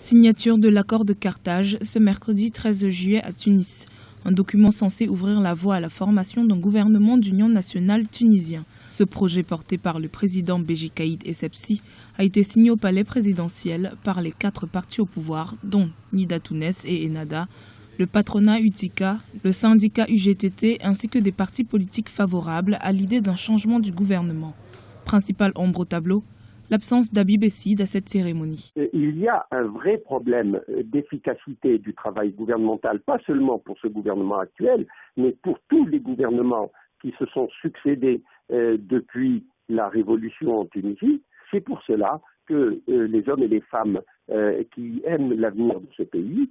Signature de l'accord de Carthage ce mercredi 13 juillet à Tunis. Un document censé ouvrir la voie à la formation d'un gouvernement d'union nationale tunisien. Ce projet porté par le président Béji Caïd Essebsi a été signé au palais présidentiel par les 4 partis au pouvoir, dont Nida Tounes et Ennahda, le patronat Utika, le syndicat UGTT ainsi que des partis politiques favorables à l'idée d'un changement du gouvernement. Principale ombre au tableau, l'absence d'Habib Essid à cette cérémonie. Il y a un vrai problème d'efficacité du travail gouvernemental, pas seulement pour ce gouvernement actuel, mais pour tous les gouvernements qui se sont succédés depuis la révolution en Tunisie. C'est pour cela que les hommes et les femmes qui aiment l'avenir de ce pays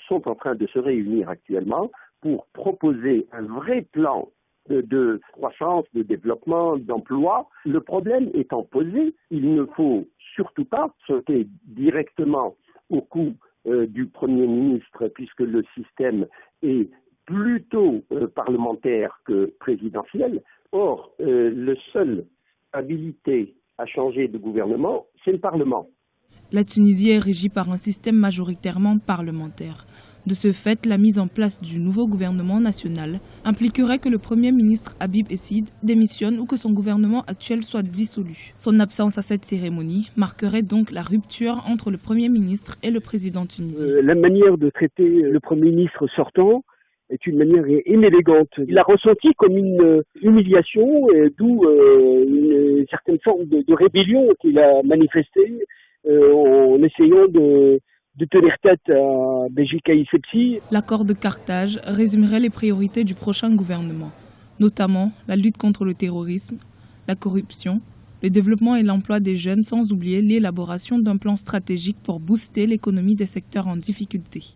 sont en train de se réunir actuellement pour proposer un vrai plan de croissance, de développement, d'emploi. Le problème étant posé, il ne faut surtout pas sauter directement au cou du Premier ministre puisque le système est plutôt parlementaire que présidentiel. Or, le seul habilité à changer de gouvernement, c'est le Parlement. La Tunisie est régie par un système majoritairement parlementaire. De ce fait, la mise en place du nouveau gouvernement national impliquerait que le Premier ministre Habib Essid démissionne ou que son gouvernement actuel soit dissolu. Son absence à cette cérémonie marquerait donc la rupture entre le Premier ministre et le président tunisien. La manière de traiter le Premier ministre sortant est une manière inélégante. Il a ressenti comme une humiliation, d'où une certaine forme de rébellion qu'il a manifestée en essayant de tenir tête à Béji Caïd Essebsi. L'accord de Carthage résumerait les priorités du prochain gouvernement, notamment la lutte contre le terrorisme, la corruption, le développement et l'emploi des jeunes, sans oublier l'élaboration d'un plan stratégique pour booster l'économie des secteurs en difficulté.